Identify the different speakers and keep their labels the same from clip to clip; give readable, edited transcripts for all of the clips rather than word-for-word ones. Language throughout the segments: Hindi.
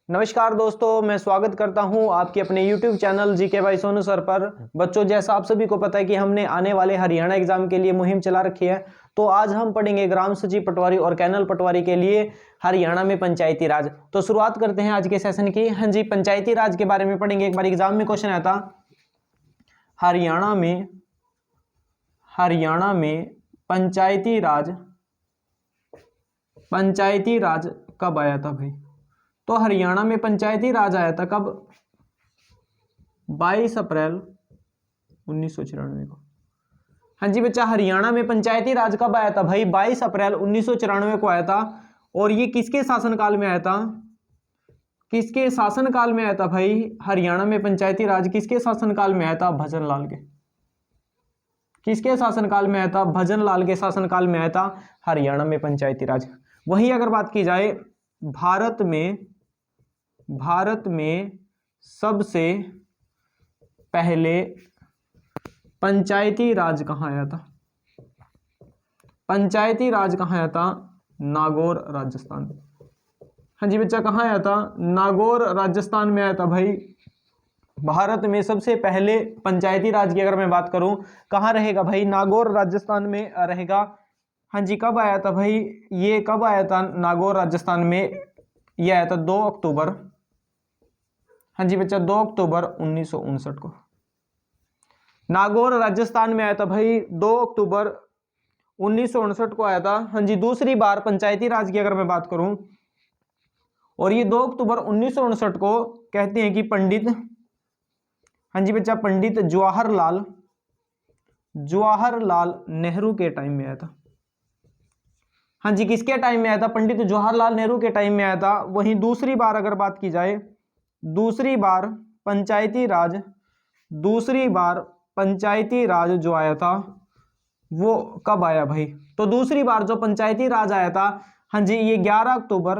Speaker 1: नमस्कार दोस्तों, मैं स्वागत करता हूं आपके अपने YouTube channel GK by Sonu sir पर। बच्चों, जैसा आप सभी को पता है कि हमने आने वाले हरियाणा एग्जाम के लिए मुहिम चला रखी है, तो आज हम पढ़ेंगे ग्राम सचिव पटवारी और कैनल पटवारी के लिए हरियाणा में पंचायती राज। तो शुरुआत करते हैं आज के सेशन की। हाँ जी, पंचायती राज के बारे में पढ़ेंगे। एक बार एग्जाम में क्वेश्चन आया था, हरियाणा में पंचायती राज कब आया था भाई? तो हरियाणा में पंचायती राज आया था कब? 22 अप्रैल 1994 को। हाँ जी बच्चा, हरियाणा में पंचायती राज कब आया था भाई? 22 अप्रैल 1994 को आया था। और ये किसके शासनकाल में आया था? किसके शासनकाल में आया था भाई? हरियाणा में पंचायती राज किसके शासनकाल में आया था? भजन लाल के। किसके शासनकाल में आया था? भजन लाल के शासनकाल में आया था हरियाणा में पंचायती राज। वहीं अगर बात की जाए भारत में सबसे पहले पंचायती राज कहाँ आया था? पंचायती राज कहाँ आया था? नागौर, राजस्थान। हाँ जी बच्चा, कहाँ आया था? नागौर, राजस्थान में आया था भाई। भारत में सबसे पहले पंचायती राज की अगर मैं बात करूं, कहाँ रहेगा भाई? नागौर, राजस्थान में रहेगा। हाँ जी, कब आया था भाई? ये कब आया था नागौर, राजस्थान में? ये आया था 2 अक्टूबर। हाँ जी बच्चा, 2 अक्टूबर 1959 को नागौर, राजस्थान में आया था भाई। 2 अक्टूबर 1959 को आया था। हाँ जी, दूसरी बार पंचायती राज की अगर मैं बात करूं, और ये 2 अक्टूबर 1959 को कहते हैं कि पंडित, हाँ जी बच्चा, पंडित जवाहरलाल नेहरू के टाइम में आया था। हाँ जी, किसके टाइम में आया था? पंडित जवाहरलाल नेहरू के टाइम में आया था। वहीं दूसरी बार अगर बात की जाए, दूसरी बार पंचायती राज जो आया था वो कब आया भाई? तो दूसरी बार जो पंचायती राज आया था, हाँ जी, ये 11 अक्टूबर,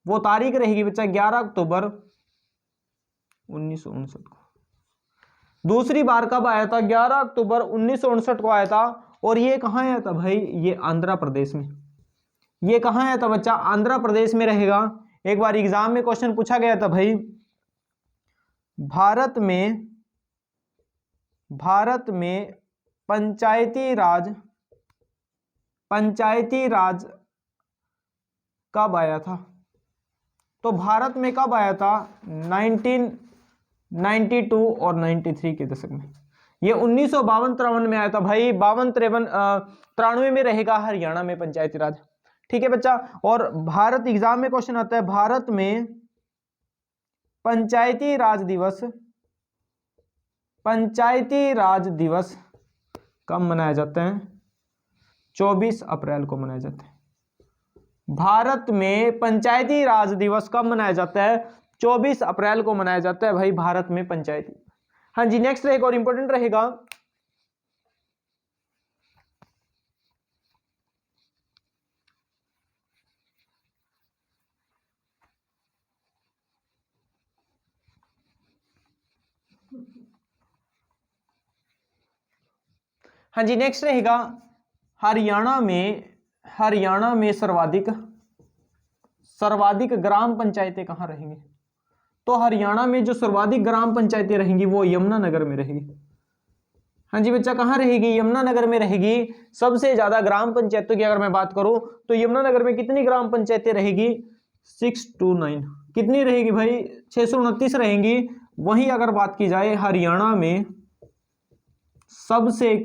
Speaker 1: वो तारीख रहेगी बच्चा 11 अक्टूबर 1959 को। दूसरी बार कब आया था? 11 अक्टूबर 1959 को आया था। और ये कहाँ आया था भाई? ये आंध्र प्रदेश में। ये कहाँ आया था बच्चा? आंध्र प्रदेश में रहेगा। एक बार एग्जाम में क्वेश्चन पूछा गया था भाई, भारत में पंचायती राज कब आया था? तो भारत में कब आया था? 1992 और 93 के दशक में। ये 1952-53 में आया था भाई। 52-53 में रहेगा हरियाणा में पंचायती राज। ठीक है बच्चा। और भारत, एग्जाम में क्वेश्चन आता है, भारत में पंचायती राज दिवस कब मनाया जाता है? 24 अप्रैल को मनाया जाता है। भारत में पंचायती राज दिवस कब मनाया जाता है? 24 अप्रैल को मनाया जाता है भाई भारत में पंचायती। हाँ जी, नेक्स्ट रहेगा और इंपॉर्टेंट रहेगा, हाँ जी, नेक्स्ट रहेगा हरियाणा में सर्वाधिक ग्राम पंचायतें कहाँ रहेंगी? तो हरियाणा में जो सर्वाधिक ग्राम पंचायतें रहेंगी वो यमुनानगर में रहेगी। हाँ जी बच्चा, कहाँ रहेगी? यमुनानगर में रहेगी। सबसे ज्यादा ग्राम पंचायतों की अगर मैं बात करूं तो यमुनानगर में कितनी ग्राम पंचायतें रहेगी? 629। कितनी रहेगी भाई? 629 रहेंगी। वहीं अगर बात की जाए हरियाणा में सबसे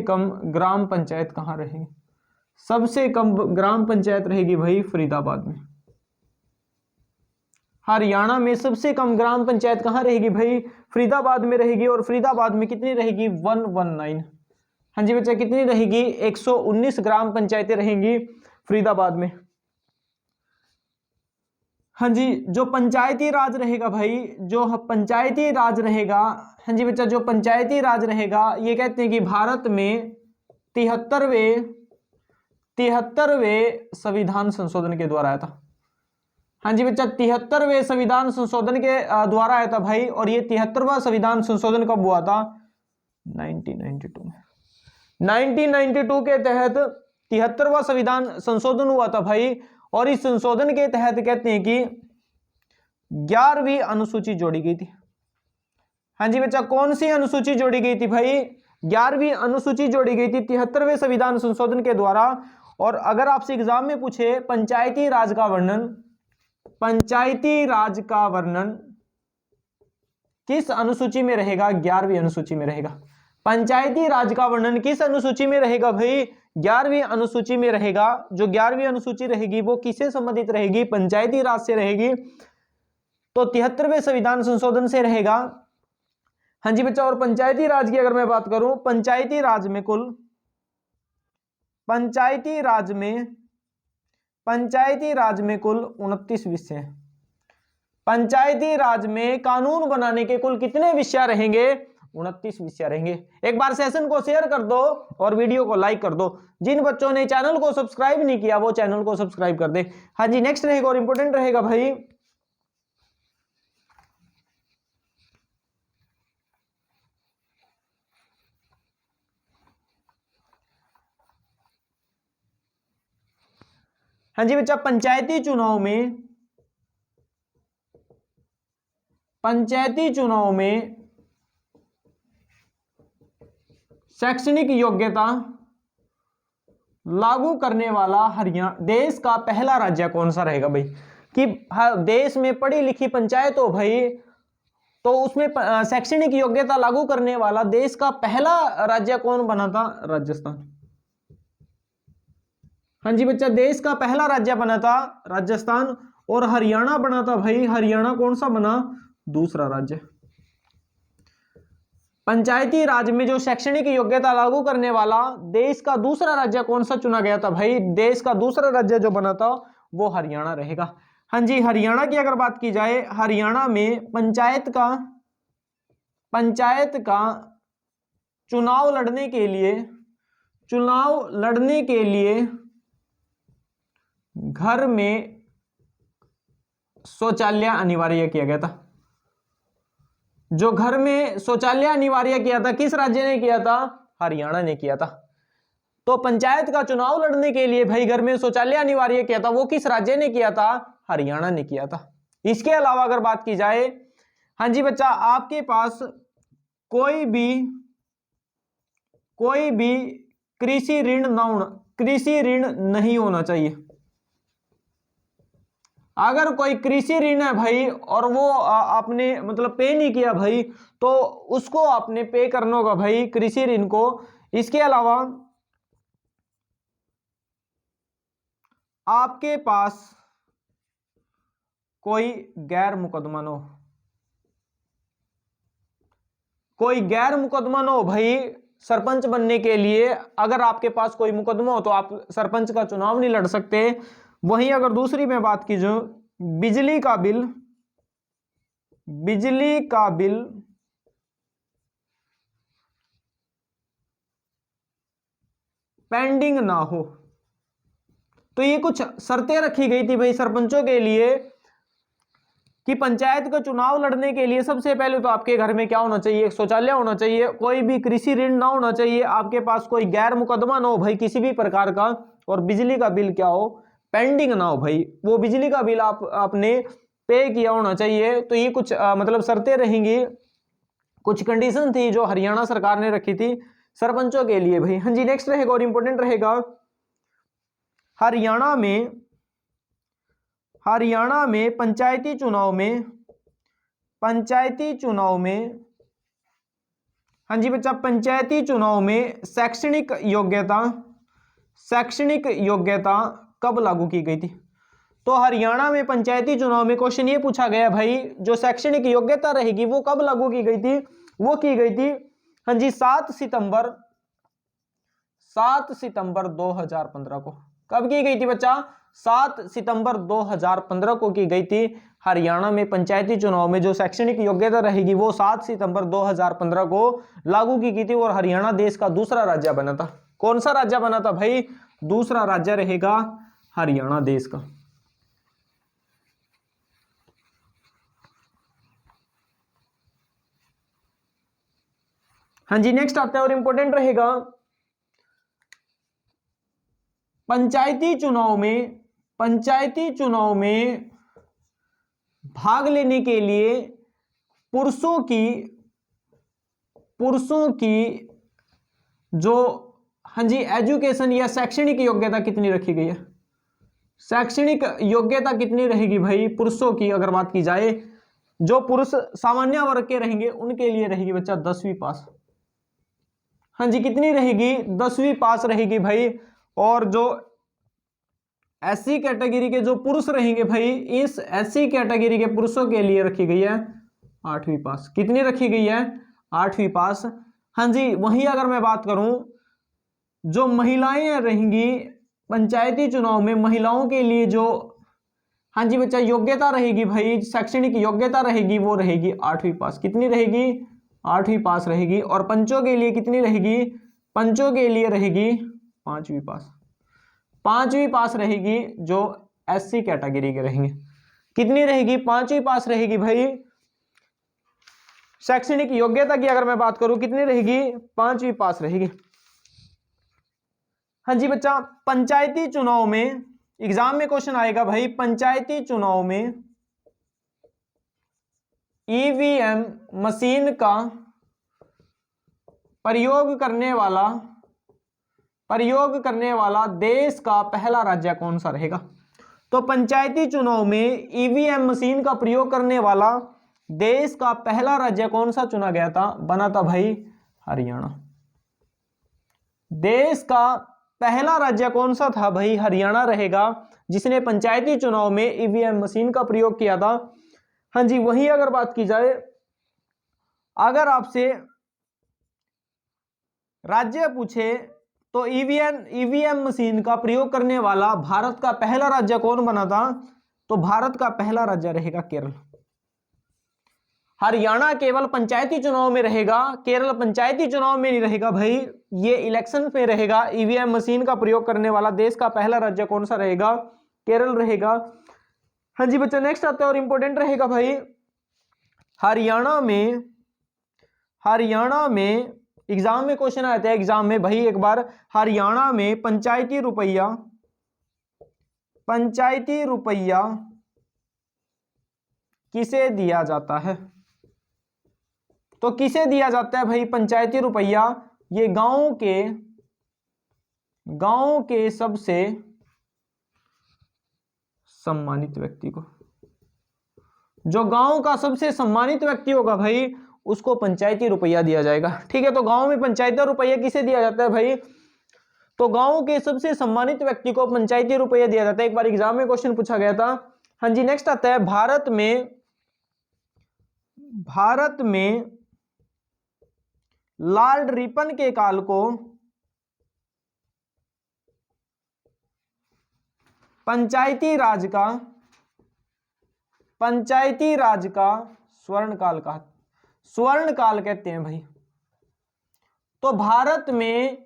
Speaker 1: कम ग्राम पंचायत कहाँ रहेगी? सबसे कम ग्राम पंचायत रहेगी भाई फरीदाबाद में। हरियाणा में सबसे कम ग्राम पंचायत कहाँ रहेगी भाई? फरीदाबाद में रहेगी। और फरीदाबाद में कितनी रहेगी? 119। हाँ जी बच्चा, कितनी रहेगी? 119 ग्राम पंचायतें रहेंगी फरीदाबाद में। हाँ जी, जो पंचायती राज रहेगा भाई, जो पंचायती राज रहेगा, हाँ जी बच्चा, जो पंचायती राज रहेगा, ये कहते हैं कि भारत में 73वें संविधान संशोधन के द्वारा आया था। हाँ जी बच्चा, 73वें संविधान संशोधन के द्वारा आया था भाई। और ये 73वां संविधान संशोधन कब हुआ था? 1992 में। 1992 के तहत 73वां संविधान संशोधन हुआ था भाई। और इस संशोधन के तहत कहते हैं कि 11वीं अनुसूची जोड़ी गई थी। हाँ जी बच्चा, कौन सी अनुसूची जोड़ी गई थी भाई? 11वीं अनुसूची जोड़ी गई थी 73वें संविधान संशोधन के द्वारा। और अगर आपसे एग्जाम में पूछे पंचायती राज का वर्णन, पंचायती राज का वर्णन किस अनुसूची में रहेगा? 11वीं अनुसूची में रहेगा। पंचायती राज का वर्णन किस अनुसूची में रहेगा भाई? 11वीं अनुसूची में रहेगा। जो 11वीं अनुसूची रहेगी वो किससे संबंधित रहेगी? पंचायती राज से रहेगी। तो 73वें संविधान संशोधन से रहेगा। हाँ जी बच्चा, और पंचायती राज की अगर मैं बात करूं, पंचायती राज में 29 विषय हैं। पंचायती राज में कानून बनाने के कुल कितने विषय रहेंगे? 29 विषय रहेंगे। एक बार सेशन को शेयर कर दो और वीडियो को लाइक कर दो। जिन बच्चों ने चैनल को सब्सक्राइब नहीं किया वो चैनल को सब्सक्राइब कर दे। हाँ जी, नेक्स्ट रहेगा और इंपॉर्टेंट रहेगा भाई, हाँ जी बच्चा, पंचायती चुनाव में शैक्षणिक योग्यता लागू करने वाला हरियाणा देश का पहला राज्य कौन सा रहेगा भाई? कि देश में पढ़ी लिखी पंचायत हो भाई, तो उसमें शैक्षणिक योग्यता लागू करने वाला देश का पहला राज्य कौन बना था? राजस्थान। हाँ जी बच्चा, देश का पहला राज्य बना था राजस्थान। और हरियाणा बना था भाई, हरियाणा कौन सा बना? दूसरा राज्य। पंचायती राज में जो शैक्षणिक योग्यता लागू करने वाला देश का दूसरा राज्य कौन सा चुना गया था भाई? देश का दूसरा राज्य जो बना था वो हरियाणा रहेगा। हाँ जी, हरियाणा की अगर बात की जाए, हरियाणा में पंचायत का चुनाव लड़ने के लिए घर में शौचालय अनिवार्य किया गया था। जो घर में शौचालय अनिवार्य किया था किस राज्य ने किया था? हरियाणा ने किया था। तो पंचायत का चुनाव लड़ने के लिए भाई घर में शौचालय अनिवार्य किया था, वो किस राज्य ने किया था? हरियाणा ने किया था। इसके अलावा अगर बात की जाए, हाँ जी बच्चा, आपके पास कोई भी कृषि ऋण नहीं होना चाहिए। अगर कोई कृषि ऋण है भाई और वो आपने मतलब पे नहीं किया भाई, तो उसको आपने पे करना होगा भाई कृषि ऋण को। इसके अलावा आपके पास कोई गैर मुकदमा न हो भाई। सरपंच बनने के लिए अगर आपके पास कोई मुकदमा हो तो आप सरपंच का चुनाव नहीं लड़ सकते। वहीं अगर दूसरी में बात की जो बिजली का बिल पेंडिंग ना हो, तो ये कुछ शर्तें रखी गई थी भाई सरपंचों के लिए कि पंचायत का चुनाव लड़ने के लिए सबसे पहले तो आपके घर में क्या होना चाहिए? एक शौचालय होना चाहिए, कोई भी कृषि ऋण ना होना चाहिए, आपके पास कोई गैर मुकदमा ना हो भाई किसी भी प्रकार का, और बिजली का बिल क्या हो? पेंडिंग ना हो भाई। वो बिजली का बिल आपने पे किया होना चाहिए। तो ये कुछ मतलब शर्तें रहेंगी, कुछ कंडीशन थी जो हरियाणा सरकार ने रखी थी सरपंचों के लिए भाई। हाँ जी, नेक्स्ट रहेगा और इंपॉर्टेंट रहेगा, हरियाणा में पंचायती हाँ जी बच्चा, पंचायती चुनाव में शैक्षणिक योग्यता कब लागू की गई थी? तो हरियाणा में पंचायती चुनाव में क्वेश्चन ये पूछा गया भाई, जो शैक्षणिक योग्यता रहेगी वो कब लागू की गई थी? वो की गई थी हाँ जी 7 सितंबर 2015 को। कब की गई थी बच्चा? 7 सितंबर 2015 को की गई थी। हरियाणा में पंचायती चुनाव में जो शैक्षणिक योग्यता रहेगी वो 7 सितंबर 2015 को लागू की गई थी। और हरियाणा देश का दूसरा राज्य बना था। कौन सा राज्य बना था भाई? दूसरा राज्य रहेगा हरियाणा देश का। हाँ जी, नेक्स्ट आता है और इंपॉर्टेंट रहेगा, पंचायती चुनाव में पंचायती चुनाव में भाग लेने के लिए पुरुषों की जो हाँ जी एजुकेशन या शैक्षणिक योग्यता कितनी रखी गई है? शैक्षणिक योग्यता कितनी रहेगी भाई पुरुषों की? अगर बात की जाए, जो पुरुष सामान्य वर्ग के रहेंगे उनके लिए रहेगी बच्चा 10वीं पास। हाँ जी कितनी रहेगी? 10वीं पास रहेगी भाई। और जो एससी कैटेगरी के जो पुरुष रहेंगे भाई, इस एससी कैटेगरी के पुरुषों के लिए रखी गई है 8वीं पास। कितनी रखी गई है? 8वीं पास। हाँ जी वहीं अगर मैं बात करूं, जो महिलाएं रहेंगी पंचायती चुनाव में, महिलाओं के लिए जो हाँ जी बच्चा योग्यता रहेगी भाई, शैक्षणिक योग्यता रहेगी, वो रहेगी 8वीं पास। कितनी रहेगी? 8वीं पास रहेगी। और पंचों के लिए कितनी रहेगी? पंचों के लिए रहेगी 5वीं पास। 5वीं पास रहेगी जो एससी कैटेगरी के रहेंगे। कितनी रहेगी? 5वीं पास रहेगी भाई। शैक्षणिक योग्यता की अगर मैं बात करूं कितनी रहेगी? 5वीं पास रहेगी। हाँ जी बच्चा, पंचायती चुनाव में एग्जाम में क्वेश्चन आएगा भाई, पंचायती चुनाव में ईवीएम मशीन का प्रयोग करने वाला देश का पहला राज्य कौन सा रहेगा? तो पंचायती चुनाव में ईवीएम मशीन का प्रयोग करने वाला देश का पहला राज्य कौन सा चुना गया था? बना था भाई हरियाणा। देश का पहला राज्य कौन सा था भाई? हरियाणा रहेगा, जिसने पंचायती चुनाव में ईवीएम मशीन का प्रयोग किया था। हाँ जी वहीं अगर बात की जाए, अगर आपसे राज्य पूछे तो ईवीएम मशीन का प्रयोग करने वाला भारत का पहला राज्य कौन बना था? तो भारत का पहला राज्य रहेगा केरल। हरियाणा केवल पंचायती चुनाव में रहेगा, केरल पंचायती चुनाव में नहीं रहेगा भाई, ये इलेक्शन में रहेगा। ईवीएम मशीन का प्रयोग करने वाला देश का पहला राज्य कौन सा रहेगा? केरल रहेगा। हाँ जी बच्चा नेक्स्ट आता है और इंपॉर्टेंट रहेगा भाई, हरियाणा में एग्जाम में क्वेश्चन आते हैं एग्जाम में भाई एक बार, हरियाणा में पंचायती रुपया किसे दिया जाता है? तो किसे दिया जाता है भाई पंचायती रुपया? ये गांव के सबसे सम्मानित व्यक्ति को, जो गांव का सबसे सम्मानित व्यक्ति होगा भाई उसको पंचायती रुपया दिया जाएगा। ठीक है, तो गांव में पंचायती रुपया किसे दिया जाता है भाई? तो गांव के सबसे सम्मानित व्यक्ति को पंचायती रुपया दिया जाता है। एक बार एग्जाम में क्वेश्चन पूछा गया था। हाँ जी नेक्स्ट आता है, भारत में लॉर्ड रिपन के काल को पंचायती राज का स्वर्ण काल कहते हैं भाई। तो भारत में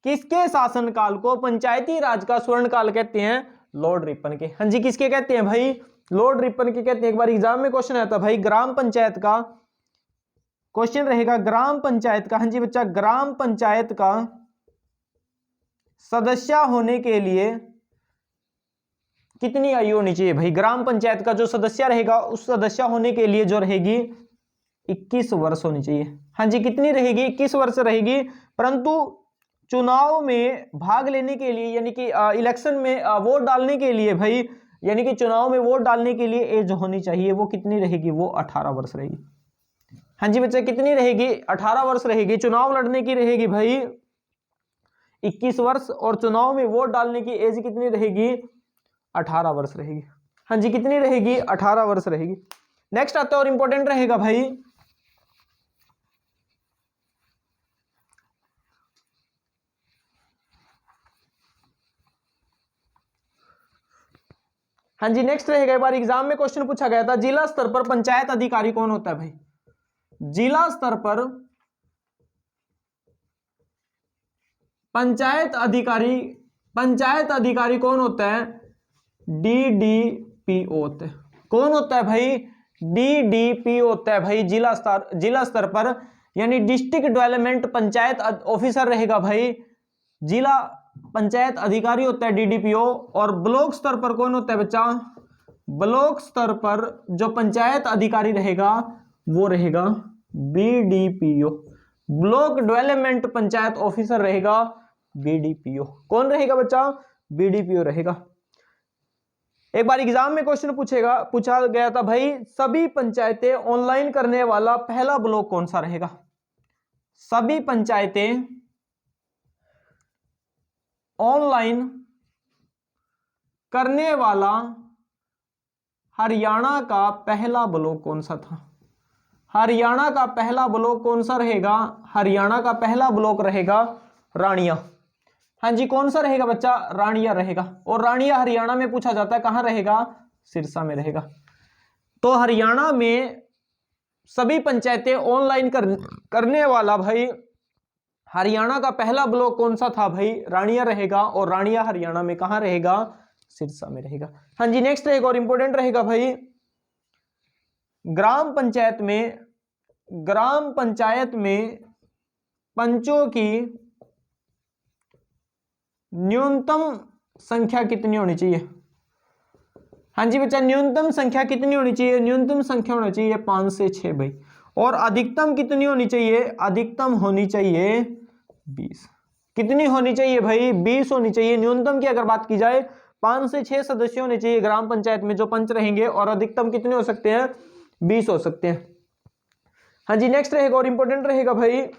Speaker 1: किसके शासन काल को पंचायती राज का स्वर्ण काल कहते हैं? लॉर्ड रिपन के। हाँ जी किसके कहते हैं भाई? लॉर्ड रिपन के कहते हैं। एक बार एग्जाम में क्वेश्चन आता भाई, ग्राम पंचायत का क्वेश्चन रहेगा, ग्राम पंचायत का। हाँ जी बच्चा, ग्राम पंचायत का सदस्य होने के लिए कितनी आयु होनी चाहिए भाई? ग्राम पंचायत का जो सदस्य रहेगा उस सदस्य होने के लिए जो रहेगी 21 वर्ष होनी चाहिए। हाँ जी कितनी रहेगी? 21 वर्ष रहेगी। परंतु चुनाव में भाग लेने के लिए यानी कि इलेक्शन में वोट डालने के लिए भाई, यानी कि चुनाव में वोट डालने के लिए एज होनी चाहिए, वो कितनी रहेगी? वो 18 वर्ष रहेगी। हाँ जी बच्चा कितनी रहेगी? 18 वर्ष रहेगी। चुनाव लड़ने की रहेगी भाई 21 वर्ष, और चुनाव में वोट डालने की एज कितनी रहेगी? 18 वर्ष रहेगी। हाँ जी कितनी रहेगी? 18 वर्ष रहेगी। नेक्स्ट आता है और इंपॉर्टेंट रहेगा भाई, हाँ जी नेक्स्ट रहेगा, एक बार एग्जाम में क्वेश्चन पूछा गया था, जिला स्तर पर पंचायत अधिकारी कौन होता है भाई? जिला स्तर पर पंचायत अधिकारी कौन होता है? डीडीपीओ होता है। कौन होता है भाई? डीडीपीओ होता है भाई जिला स्तर पर, यानी डिस्ट्रिक्ट डेवलपमेंट पंचायत ऑफिसर रहेगा भाई। जिला पंचायत अधिकारी होता है डीडीपीओ, और ब्लॉक स्तर पर कौन होता है बच्चा, ब्लॉक स्तर पर जो पंचायत अधिकारी रहेगा वो रहेगा BDPO, block development panchayat officer रहेगा बीडीपीओ। कौन रहेगा बच्चा, बीडीपीओ रहेगा। एक बार एग्जाम में क्वेश्चन पूछा गया था भाई, सभी पंचायतें ऑनलाइन करने वाला पहला ब्लॉक कौन सा रहेगा। सभी पंचायतें ऑनलाइन करने वाला हरियाणा का पहला ब्लॉक कौन सा था। हरियाणा का पहला ब्लॉक कौन सा रहेगा, हरियाणा का पहला ब्लॉक रहेगा रानिया। हाँ जी, कौन सा रहेगा बच्चा, रानिया रहेगा। और रानिया हरियाणा में पूछा जाता है, कहां रहेगा, सिरसा में रहेगा। तो हरियाणा में सभी पंचायतें ऑनलाइन करने वाला भाई हरियाणा का पहला ब्लॉक कौन सा था भाई, रानिया रहेगा। और रानिया हरियाणा में कहां रहेगा, सिरसा में रहेगा। हाँ जी, नेक्स्ट एक और इंपॉर्टेंट रहेगा भाई, ग्राम पंचायत में पंचों की न्यूनतम संख्या कितनी होनी चाहिए। हाँ जी बच्चा, न्यूनतम संख्या कितनी होनी चाहिए, न्यूनतम संख्या होनी चाहिए 5 से 6 भाई। और अधिकतम कितनी होनी चाहिए, अधिकतम होनी चाहिए 20। कितनी होनी चाहिए भाई, 20 होनी चाहिए। न्यूनतम की अगर बात की जाए 5 से 6 सदस्य होने चाहिए ग्राम पंचायत में जो पंच रहेंगे, और अधिकतम कितने हो सकते हैं, 20 हो सकते हैं। हाँ जी, नेक्स्ट रहेगा और इंपॉर्टेंट रहेगा भाई,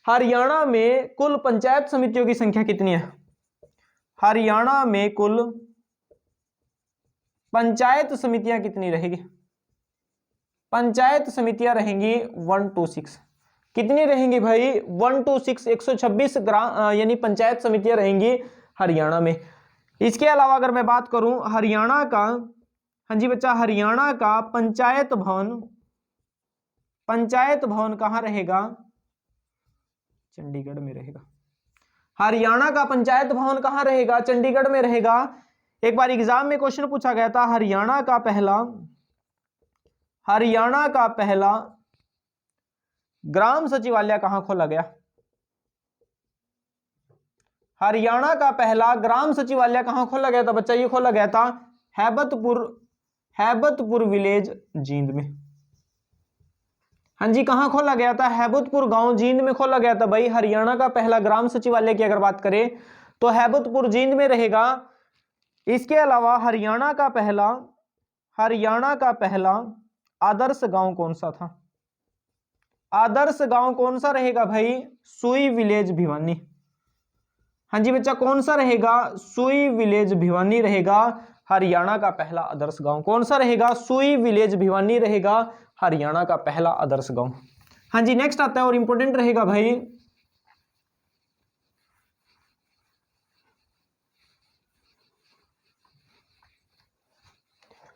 Speaker 1: हरियाणा में कुल पंचायत समितियों की संख्या कितनी है। हरियाणा में कुल पंचायत समितियां कितनी रहेगी, पंचायत समितियां रहेंगी 1 to 6। कितनी रहेंगी भाई, 1 to 6, 126 यानी पंचायत समितियां रहेंगी हरियाणा में। इसके अलावा अगर मैं बात करूं हरियाणा का, हाँ जी बच्चा, हरियाणा का पंचायत भवन कहां रहेगा, चंडीगढ़ में रहेगा। हरियाणा का पंचायत भवन कहां रहेगा, चंडीगढ़ में रहेगा। एक बार एग्जाम में क्वेश्चन पूछा गया था, हरियाणा का पहला ग्राम सचिवालय कहां खोला गया। हरियाणा का पहला ग्राम सचिवालय कहां खोला गया था बच्चा, ये खोला गया था हैबतपुर विलेज जींद में। हाँ जी, कहां खोला गया था, हैबतपुर गांव जींद में खोला गया था भाई। हरियाणा का पहला ग्राम सचिवालय की अगर बात करें तो हैबतपुर जींद में रहेगा। इसके अलावा हरियाणा का पहला आदर्श गांव कौन सा था, आदर्श गांव कौन सा रहेगा भाई, सुई विलेज भिवानी। हाँ जी बच्चा, कौन सा रहेगा, सुई विलेज भिवानी रहेगा हरियाणा का पहला आदर्श गांव। कौन सा रहेगा, सुई विलेज भिवानी रहेगा हरियाणा का पहला आदर्श गांव। हाँ जी, नेक्स्ट आता है और इंपॉर्टेंट रहेगा भाई,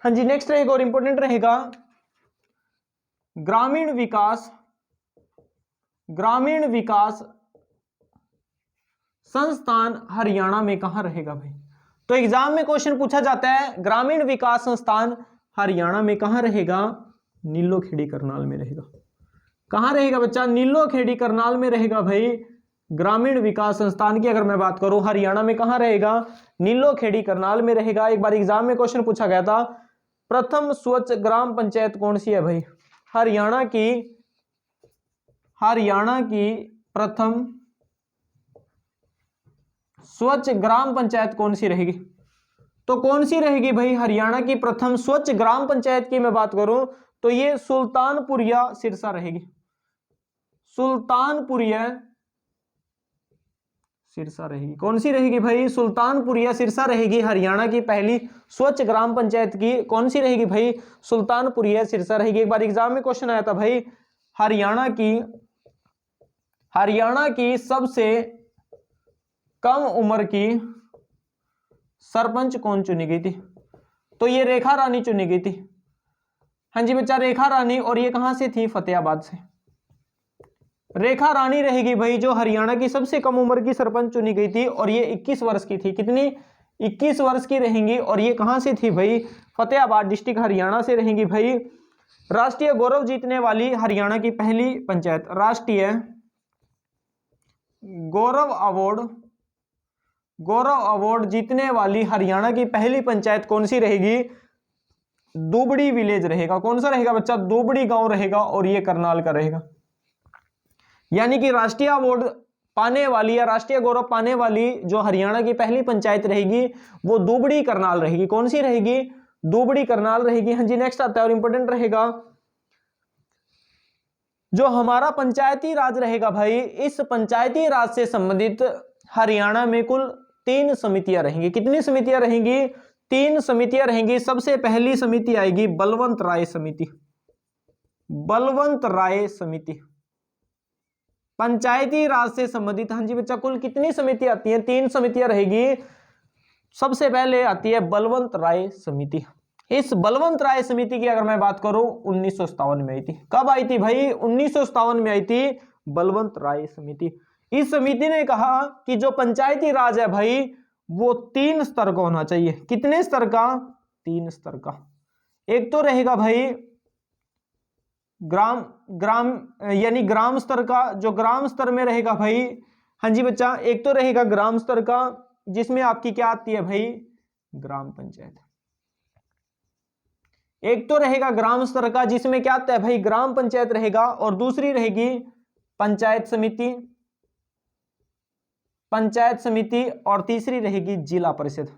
Speaker 1: हाँ जी नेक्स्ट रहेगा और इंपॉर्टेंट रहेगा, ग्रामीण विकास संस्थान हरियाणा में कहां रहेगा भाई। तो एग्जाम में क्वेश्चन पूछा जाता है, ग्रामीण विकास संस्थान हरियाणा में कहां रहेगा, नीलोखेड़ी करनाल में रहेगा। कहां रहेगा बच्चा, नीलोखेड़ी करनाल में रहेगा भाई। ग्रामीण विकास संस्थान की अगर मैं बात करूं हरियाणा में कहां रहेगा, नीलोखेड़ी करनाल में रहेगा। एक बार एग्जाम में क्वेश्चन पूछा गया था, प्रथम स्वच्छ ग्राम पंचायत कौन सी है भाई। हरियाणा की प्रथम स्वच्छ ग्राम पंचायत कौन सी रहेगी। तो कौन सी रहेगी भाई, हरियाणा की प्रथम स्वच्छ ग्राम पंचायत की मैं बात करूं तो ये सुल्तानपुरिया सिरसा रहेगी। सुल्तानपुरिया सिरसा रहेगी। कौन सी रहेगी भाई, सुल्तानपुरिया सिरसा रहेगी। हरियाणा की पहली स्वच्छ ग्राम पंचायत की कौन सी रहेगी भाई, सुल्तानपुरिया सिरसा रहेगी। एक बार एग्जाम में क्वेश्चन आया था भाई, हरियाणा की सबसे कम उम्र की सरपंच कौन चुनी गई थी। तो ये रेखा रानी चुनी गई थी। हाँ जी बच्चा, रेखा रानी। और ये कहां से थी, फतेहाबाद से। रेखा रानी रहेगी भाई जो हरियाणा की सबसे कम उम्र की सरपंच चुनी गई थी, और ये 21 वर्ष की थी। कितनी, 21 वर्ष की रहेंगी। और ये कहां से थी भाई, फतेहाबाद डिस्ट्रिक्ट हरियाणा से रहेंगी भाई। राष्ट्रीय गौरव जीतने वाली हरियाणा की पहली पंचायत, राष्ट्रीय गौरव अवार्ड गौरव अवार्ड जीतने वाली हरियाणा की पहली पंचायत कौन सी रहेगी? दुबड़ी विलेज रहेगा। कौन सा रहेगा बच्चा? दुबड़ी गांव रहेगा और ये करनाल का रहेगा। यानी कि राष्ट्रीय अवार्ड पाने वाली या राष्ट्रीय गौरव पाने वाली जो हरियाणा की पहली पंचायत रहेगी वो दुबड़ी करनाल रहेगी। कौन सी रहेगी? दुबड़ी करनाल रहेगी। हाँ जी, नेक्स्ट आता है और इंपॉर्टेंट रहेगा, जो हमारा पंचायती राज रहेगा भाई, इस पंचायती राज से संबंधित हरियाणा में कुल 3 समितियां रहेंगी। कितनी समितियां रहेंगी? 3 समितियां रहेंगी। सबसे पहली समिति आएगी बलवंत राय समिति। बलवंत राय समिति पंचायती राज से संबंधित। हाँ जी बच्चा, कुल कितनी समितियां आती हैं? 3 समितियां रहेगी। सबसे पहले आती है बलवंत राय समिति। इस बलवंत राय समिति की अगर मैं बात करूं 1957 में आई थी। कब आई थी भाई? 1957 में आई थी बलवंत राय समिति। इस समिति ने कहा कि जो पंचायती राज है भाई वो 3 स्तर का होना चाहिए। कितने स्तर का? 3 स्तर का। एक तो रहेगा भाई ग्राम यानी ग्राम स्तर का, जो ग्राम स्तर में रहेगा भाई। हाँ जी बच्चा, एक तो रहेगा ग्राम स्तर का जिसमें आपकी क्या आती है भाई? ग्राम पंचायत। एक तो रहेगा ग्राम स्तर का जिसमें क्या आता है भाई? ग्राम पंचायत रहेगा। और दूसरी रहेगी पंचायत समिति, पंचायत समिति। और तीसरी रहेगी जिला परिषद।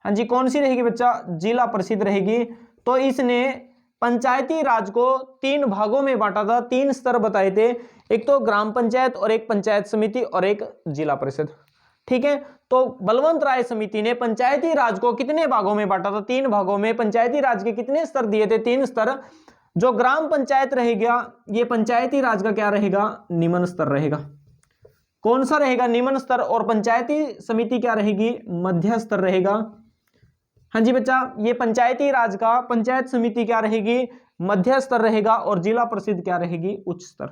Speaker 1: हाँ जी, कौन सी रहेगी बच्चा? जिला परिषद रहेगी। तो इसने पंचायती राज को 3 भागों में बांटा था, 3 स्तर बताए थे, एक तो ग्राम पंचायत और एक पंचायत समिति और एक जिला परिषद। ठीक है, तो बलवंत राय समिति ने पंचायती राज को कितने भागों में बांटा था? 3 भागों में। पंचायती राज के कितने स्तर दिए थे? 3 स्तर। जो ग्राम पंचायत रहेगा ये पंचायती राज का क्या रहेगा? निम्न स्तर रहेगा। कौन सा रहेगा? निम्न स्तर। और पंचायती समिति क्या रहेगी? मध्य स्तर रहेगा। हाँ जी बच्चा, ये पंचायती राज का पंचायत समिति क्या रहेगी? मध्य स्तर रहेगा। और जिला परिषद क्या रहेगी? उच्च स्तर।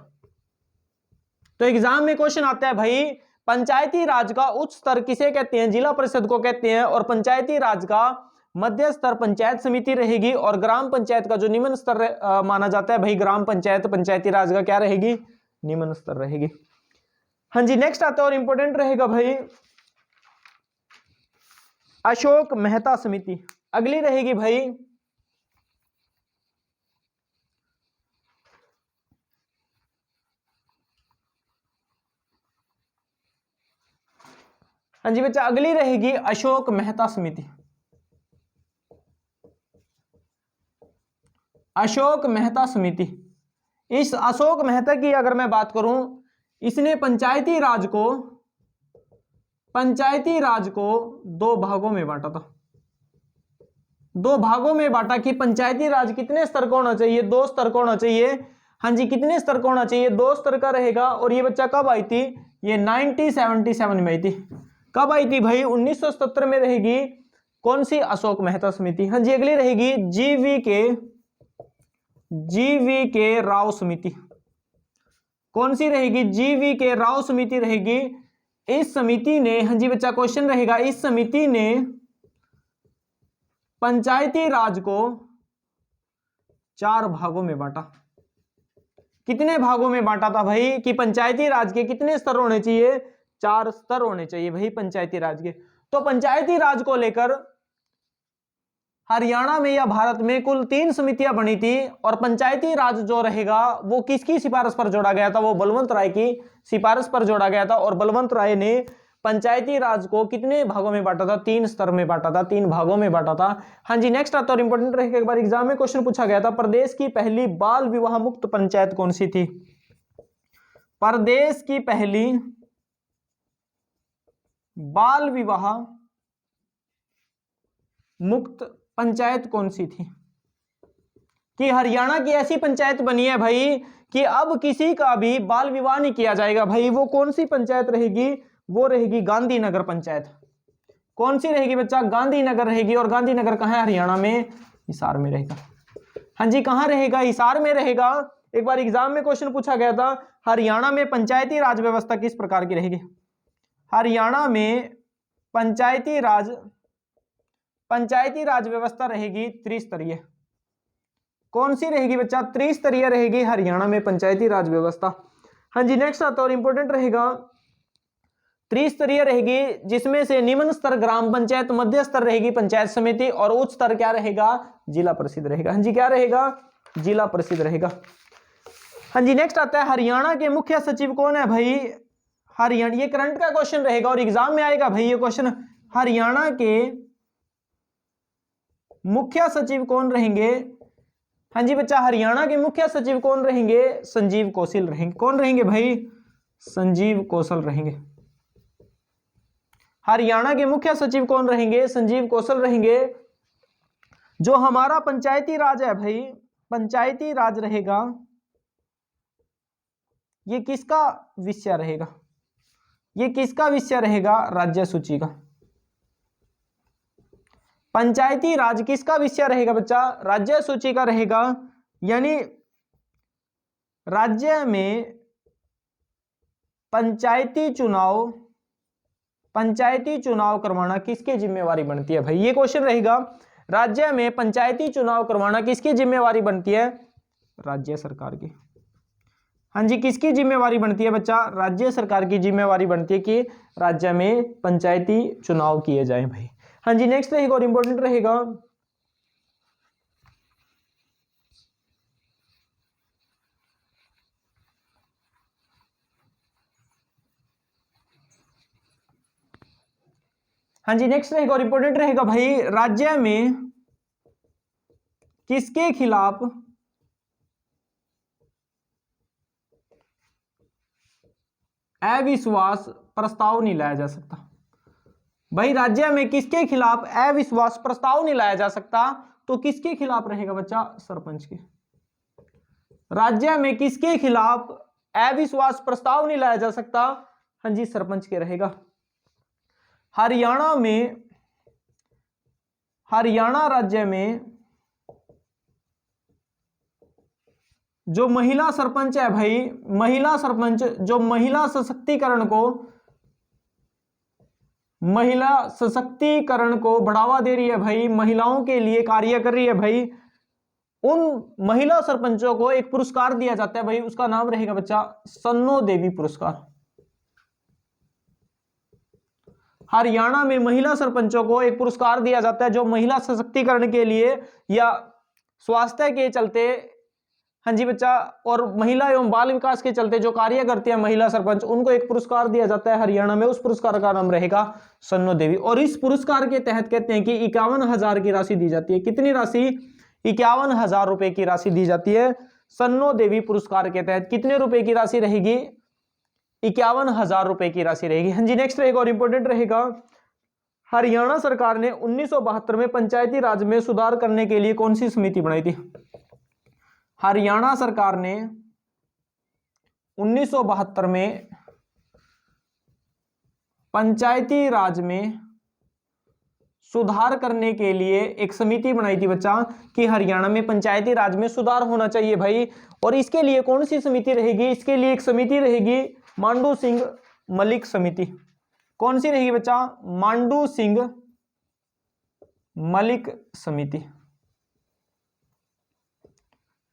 Speaker 1: तो एग्जाम में क्वेश्चन आता है भाई, पंचायती राज का उच्च स्तर किसे कहते हैं? जिला परिषद को कहते हैं। और पंचायती राज का मध्य स्तर पंचायत समिति रहेगी। और ग्राम पंचायत का जो निम्न स्तर माना जाता है भाई ग्राम पंचायत, पंचायती राज का क्या रहेगी? निम्न स्तर रहेगी। हाँ जी, नेक्स्ट आता है और इंपॉर्टेंट रहेगा भाई अशोक मेहता समिति। अगली रहेगी भाई हाँ जी बच्चा, अगली रहेगी अशोक मेहता समिति। अशोक मेहता समिति। इस अशोक मेहता की अगर मैं बात करूं, इसने पंचायती राज को 2 भागों में बांटा था। 2 भागों में बांटा कि पंचायती राज कितने स्तर का होना चाहिए? 2 स्तर का होना चाहिए। हाँ जी, कितने स्तर का होना चाहिए? 2 स्तर का रहेगा। और ये बच्चा कब आई थी? ये 1977 में आई थी। कब आई थी भाई? 1977 में रहेगी। कौन सी? अशोक मेहता समिति। हाँ जी, अगली रहेगी जीवी के राव समिति। कौन सी रहेगी? जीवी के राव समिति रहेगी। इस समिति ने, हाँ जी बच्चा क्वेश्चन रहेगा, इस समिति ने पंचायती राज को 4 भागों में बांटा। कितने भागों में बांटा था भाई? कि पंचायती राज के कितने स्तर होने चाहिए? 4 स्तर होने चाहिए भाई पंचायती राज के। तो पंचायती राज को लेकर हरियाणा में या भारत में कुल 3 समितियां बनी थी। और पंचायती राज जो रहेगा वो किसकी सिफारिश पर जोड़ा गया था? वो बलवंत राय की सिफारिश पर जोड़ा गया था। और बलवंत राय ने पंचायती राज को कितने भागों में बांटा था? 3 स्तर में बांटा था, 3 भागों में बांटा था। हाँ जी, नेक्स्ट आता है और इंपॉर्टेंट रहेगा, एक बार एग्जाम में क्वेश्चन पूछा गया था, प्रदेश की पहली बाल विवाह मुक्त पंचायत कौन सी थी? प्रदेश की पहली बाल विवाह मुक्त पंचायत कौन सी थी? कि हरियाणा की ऐसी पंचायत बनी है भाई कि अब किसी का भी बाल विवाह नहीं किया जाएगा भाई। वो कौन सी पंचायत रहेगी? वो रहेगी गांधीनगर पंचायत। कौन सी रहेगी बच्चा? गांधीनगर रहेगी। और गांधीनगर कहां है? हरियाणा में हिसार में रहेगा। हाँ जी, कहां रहेगा? हिसार में रहेगा। एक बार एग्जाम में क्वेश्चन पूछा गया था, हरियाणा में पंचायती राज व्यवस्था किस प्रकार की रहेगी? हरियाणा में पंचायती राज व्यवस्था रहेगी त्रिस्तरीय। कौन सी रहेगी बच्चा? त्रिस्तरीय रहेगी हरियाणा में पंचायती राज व्यवस्था। हाँ जी, नेक्स्ट आता है और इंपॉर्टेंट रहेगा त्रिस्तरीय रहेगी, जिसमें से निम्न स्तर ग्राम पंचायत, मध्य स्तर रहेगी पंचायत समिति और उच्च स्तर क्या रहेगा, जिला परिषद रहेगा। हाँ जी, क्या रहेगा, जिला परिषद रहेगा। हाँ जी, नेक्स्ट आता है हरियाणा के मुख्य सचिव कौन है भाई, हरियाणा, ये करंट का क्वेश्चन रहेगा और एग्जाम में आएगा भाई ये क्वेश्चन। हरियाणा के मुख्य सचिव कौन रहेंगे। हाँ जी बच्चा, हरियाणा के मुख्य सचिव कौन रहेंगे, संजीव कौशल रहेंगे। कौन रहेंगे भाई, संजीव कौशल रहेंगे। हरियाणा के मुख्य सचिव कौन रहेंगे, संजीव कौशल रहेंगे। जो हमारा पंचायती राज है भाई, पंचायती राज रहेगा, ये किसका विषय रहेगा, ये किसका विषय रहेगा, राज्य सूची का। पंचायती राज किसका विषय रहेगा बच्चा, राज्य सूची का रहेगा। यानी राज्य में पंचायती चुनाव करवाना किसकी जिम्मेवारी बनती है भाई, ये क्वेश्चन रहेगा। राज्य में पंचायती चुनाव करवाना किसकी जिम्मेवारी बनती है, राज्य सरकार की। हाँ जी, किसकी जिम्मेवारी बनती है बच्चा, राज्य सरकार की जिम्मेवारी बनती है कि राज्य में पंचायती चुनाव किए जाएं भाई। हाँ जी, नेक्स्ट रहेगा और इंपॉर्टेंट रहेगा, हाँ जी नेक्स्ट रहेगा और इंपॉर्टेंट रहेगा भाई, राज्य में किसके खिलाफ अविश्वास प्रस्ताव नहीं लाया जा सकता। भाई राज्य में किसके खिलाफ अविश्वास प्रस्ताव नहीं लाया जा सकता, तो किसके खिलाफ रहेगा बच्चा, सरपंच के। राज्य में किसके खिलाफ अविश्वास प्रस्ताव नहीं लाया जा सकता, हाँ जी सरपंच के रहेगा। हरियाणा राज्य में जो महिला सरपंच है भाई, महिला सरपंच जो महिला सशक्तिकरण को बढ़ावा दे रही है भाई, महिलाओं के लिए कार्य कर रही है भाई, उन महिला सरपंचों को एक पुरस्कार दिया जाता है भाई, उसका नाम रहेगा बच्चा सन्नो देवी पुरस्कार। हरियाणा में महिला सरपंचों को एक पुरस्कार दिया जाता है जो महिला सशक्तिकरण के लिए या स्वास्थ्य के चलते, हाँ जी बच्चा, और महिला एवं बाल विकास के चलते जो कार्य करते हैं महिला सरपंच, उनको एक पुरस्कार दिया जाता है हरियाणा में। उस पुरस्कार का नाम रहेगा सन्नो देवी। और इस पुरस्कार के तहत कहते हैं कि 51,000 की राशि दी जाती है। कितनी राशि, 51,000 रुपए की राशि दी जाती है सन्नो देवी पुरस्कार के तहत। कितने रुपए की राशि रहेगी, 51,000 रुपए की राशि रहेगी। हाँ जी नेक्स्ट रहेगा और इंपॉर्टेंट रहेगा, हरियाणा सरकार ने 1972 में पंचायती राज में सुधार करने के लिए कौन सी समिति बनाई थी। हरियाणा सरकार ने 1972 में पंचायती राज में सुधार करने के लिए एक समिति बनाई थी बच्चा, कि हरियाणा में पंचायती राज में सुधार होना चाहिए भाई। और इसके लिए कौन सी समिति रहेगी, इसके लिए एक समिति रहेगी मांडू सिंह मलिक समिति। कौन सी रहेगी बच्चा, मांडू सिंह मलिक समिति।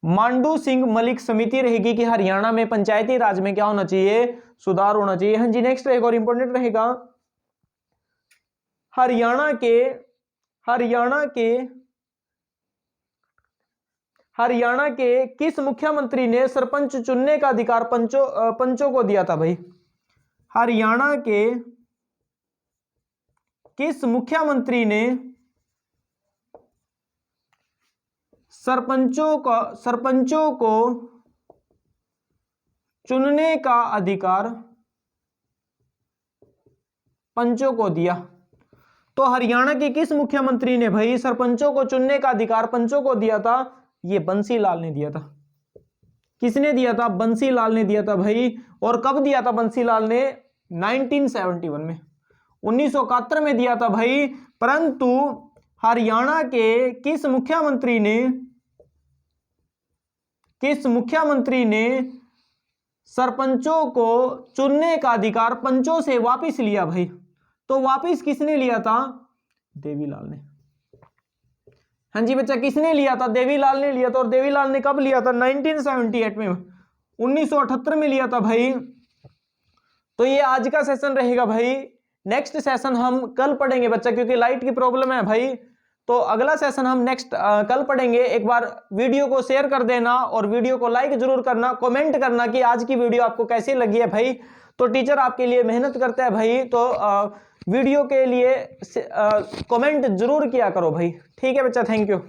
Speaker 1: मांडू सिंह मलिक समिति रहेगी कि हरियाणा में पंचायती राज में क्या होना चाहिए, सुधार होना चाहिए। हाँ जी नेक्स्ट रहेगा और इंपॉर्टेंट रहेगा, हरियाणा के किस मुख्यमंत्री ने सरपंच चुनने का अधिकार पंचों को दिया था भाई। हरियाणा के किस मुख्यमंत्री ने सरपंचों को चुनने का अधिकार पंचों को दिया। तो हरियाणा के किस मुख्यमंत्री ने भाई सरपंचों को चुनने का अधिकार पंचों को दिया था, ये बंसीलाल ने दिया था। किसने दिया था, बंसीलाल ने दिया था भाई। और कब दिया था बंसीलाल ने, 1971 में, 1971 में दिया था भाई। परंतु हरियाणा के किस मुख्यमंत्री ने सरपंचों को चुनने का अधिकार पंचों से वापस लिया भाई। तो वापस किसने लिया था, देवीलाल ने। हाँ जी बच्चा, किसने लिया था, देवीलाल ने लिया था। और देवीलाल ने कब लिया था, 1978 में, 1978 में लिया था भाई। तो ये आज का सेशन रहेगा भाई। नेक्स्ट सेशन हम कल पढ़ेंगे बच्चा, क्योंकि लाइट की प्रॉब्लम है भाई, तो अगला सेशन हम नेक्स्ट कल पढ़ेंगे। एक बार वीडियो को शेयर कर देना और वीडियो को लाइक जरूर करना, कमेंट करना कि आज की वीडियो आपको कैसी लगी है भाई। तो टीचर आपके लिए मेहनत करता है भाई, तो वीडियो के लिए कमेंट जरूर किया करो भाई। ठीक है बच्चा, थैंक यू।